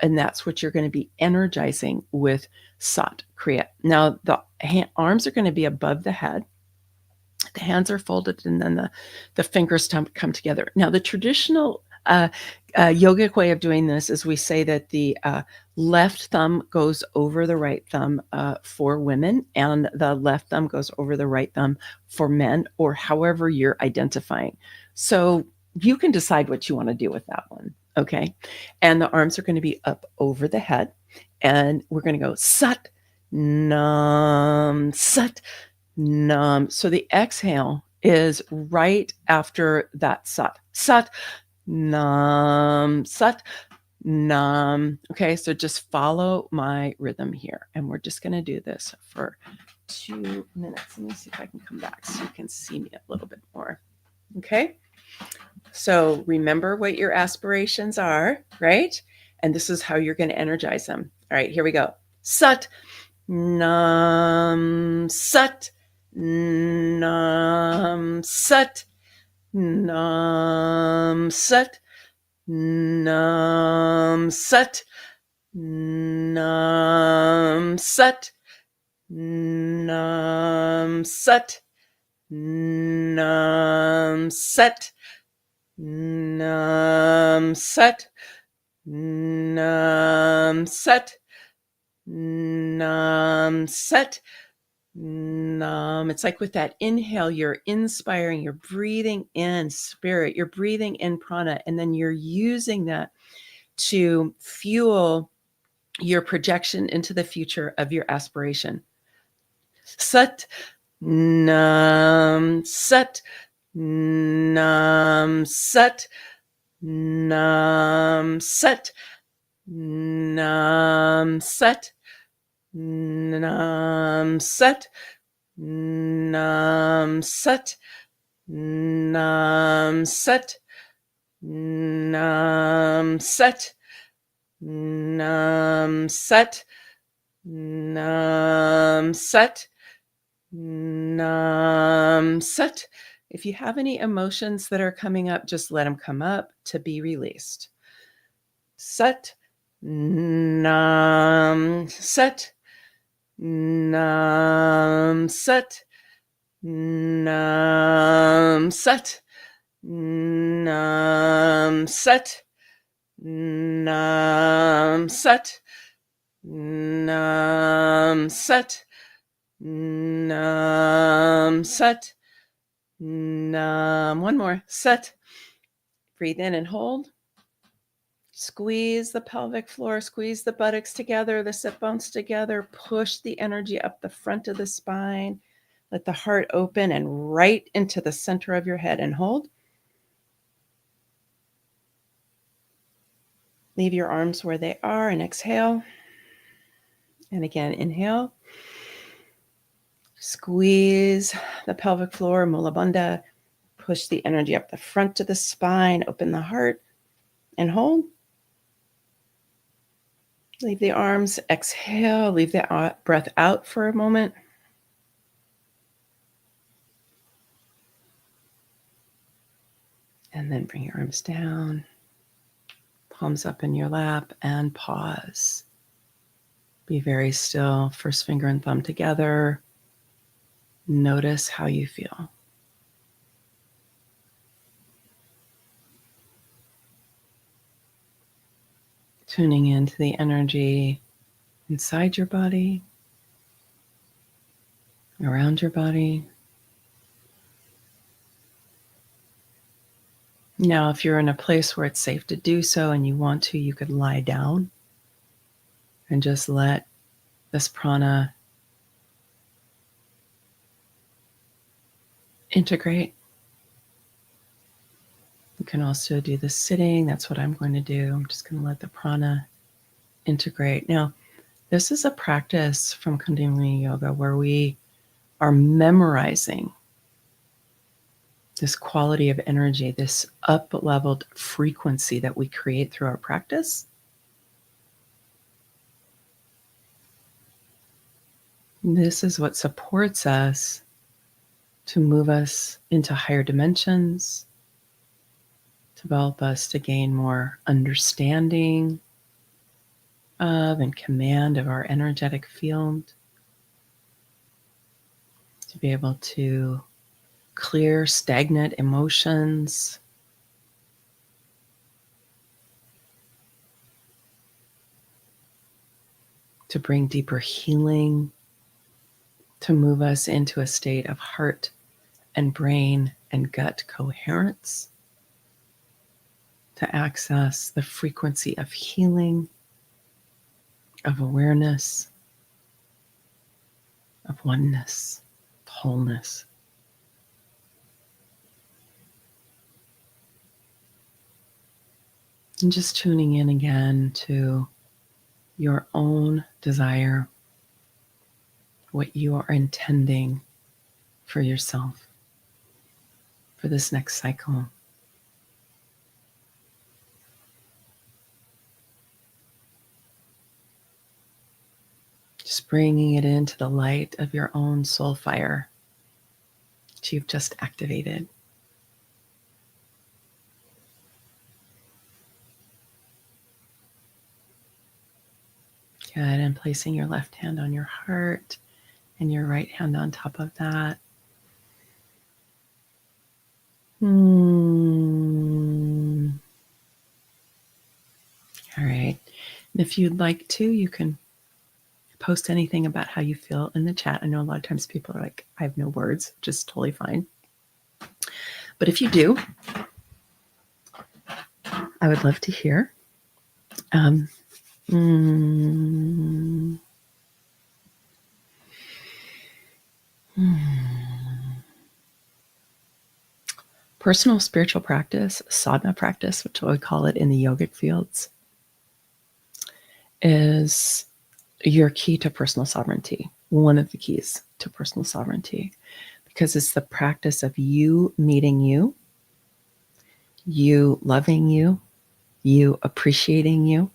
that's what you're going to be energizing with Sat Kriya. Now the arms are going to be above the head. The hands are folded and then the fingers come together. Now the traditional yogic way of doing this is we say that the left thumb goes over the right thumb for women, and the left thumb goes over the right thumb for men, or however you're identifying. So you can decide what you want to do with that one. Okay. And the arms are going to be up over the head, and we're going to go Sat, Nam, Sat, Nam. So the exhale is right after that sat. Sat, nam, sat, nam. Okay, so just follow my rhythm here. And we're just going to do this for 2 minutes. Let me see if I can come back so you can see me a little bit more. Okay, so remember what your aspirations are, right? And this is how you're going to energize them. All right, here we go. Sat, nam, sat, nam, sat, nam, sat, nam, sat, nam, sat, nam, sat, nam, sat, nam, sat, nam, sat, nam, sat, nam. It's like with that inhale, you're inspiring, you're breathing in spirit, you're breathing in prana, and then you're using that to fuel your projection into the future of your aspiration. Sat, nam, sat, nam, sat, nam, sat, nam, sat, nam, sat, nam, sat, nam, sat, nam, sat, nam, sat, nam, sat, nam, sat. If you have any emotions that are coming up, just let them come up to be released. Sat, nam, sat, nam, sat, nam, sat, nam, sat, nam, sat, nam, sat, nam, sat, nam. One more. Sat. Breathe in and hold. Squeeze the pelvic floor, squeeze the buttocks together, the sit bones together, push the energy up the front of the spine. Let the heart open and right into the center of your head and hold. Leave your arms where they are and exhale. And again, inhale. Squeeze the pelvic floor, Mula Bandha. Push the energy up the front of the spine, open the heart, and hold. Leave the arms, exhale, leave the breath out for a moment. And then bring your arms down, palms up in your lap, and pause. Be very still, first finger and thumb together. Notice how you feel. Tuning into the energy inside your body, around your body. Now, if you're in a place where it's safe to do so and you want to, you could lie down and just let this prana integrate. You can also do the sitting. That's what I'm going to do. I'm just going to let the prana integrate. Now, this is a practice from Kundalini Yoga where we are memorizing this quality of energy, this up-leveled frequency that we create through our practice. This is what supports us to move us into higher dimensions, to help us to gain more understanding of and command of our energetic field, to be able to clear stagnant emotions, to bring deeper healing, to move us into a state of heart and brain and gut coherence, to access the frequency of healing, of awareness, of oneness, of wholeness. And just tuning in again to your own desire, what you are intending for yourself for this next cycle. Just bringing it into the light of your own soul fire that you've just activated. Good, and placing your left hand on your heart and your right hand on top of that. All right. And if you'd like to, you can post anything about how you feel in the chat. I know a lot of times people are like, I have no words, which is totally fine. But if you do, I would love to hear. Personal spiritual practice, sadhana practice, which we call it in the yogic fields, is your key to personal sovereignty. One of the keys to personal sovereignty, because it's the practice of you meeting you, you loving you, you appreciating you,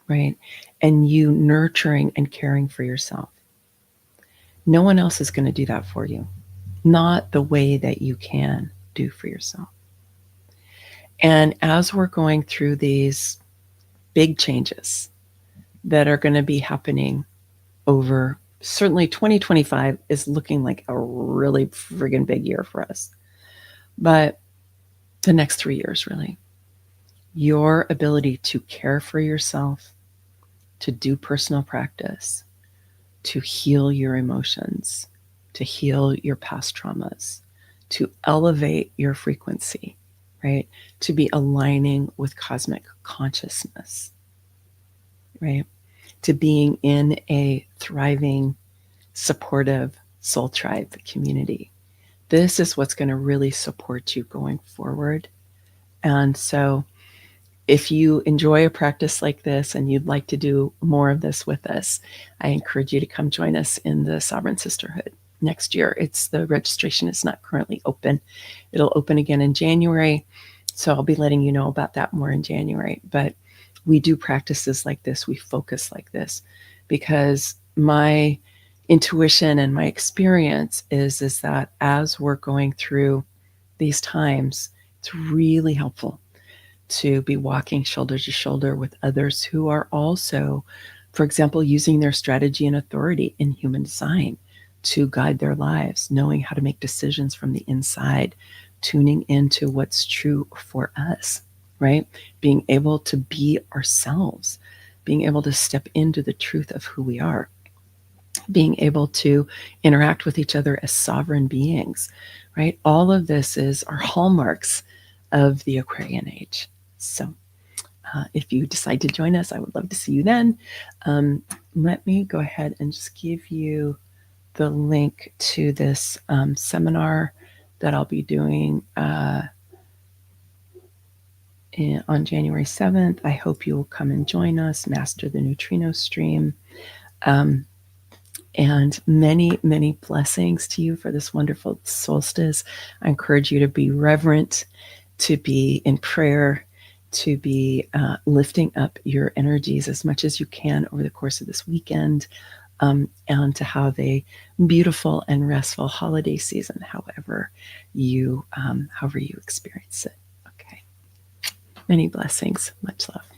right? And you nurturing and caring for yourself. No one else is going to do that for you. Not the way that you can do for yourself. And as we're going through these big changes that are going to be happening over, certainly 2025 is looking like a really friggin' big year for us. But the next 3 years, really, your ability to care for yourself, to do personal practice, to heal your emotions, to heal your past traumas, to elevate your frequency, right? To be aligning with cosmic consciousness, right? To being in a thriving, supportive soul tribe community. This is what's going to really support you going forward. And so if you enjoy a practice like this and you'd like to do more of this with us, I encourage you to come join us in the Sovereign Sisterhood next year. The registration is not currently open. It'll open again in January. So I'll be letting you know about that more in January. But we do practices like this. We focus like this because my intuition and my experience is that as we're going through these times, it's really helpful to be walking shoulder to shoulder with others who are also, for example, using their strategy and authority in human design to guide their lives, knowing how to make decisions from the inside, tuning into what's true for us, right? Being able to be ourselves, being able to step into the truth of who we are, being able to interact with each other as sovereign beings, right? All of this are hallmarks of the Aquarian age. So if you decide to join us, I would love to see you then. Let me go ahead and just give you the link to this seminar that I'll be doing on January 7th. I hope you will come and join us, Master the Neutrino Stream. And many, many blessings to you for this wonderful solstice. I encourage you to be reverent, to be in prayer, to be lifting up your energies as much as you can over the course of this weekend, and to have a beautiful and restful holiday season, however you experience it. Okay. Many blessings. Much love.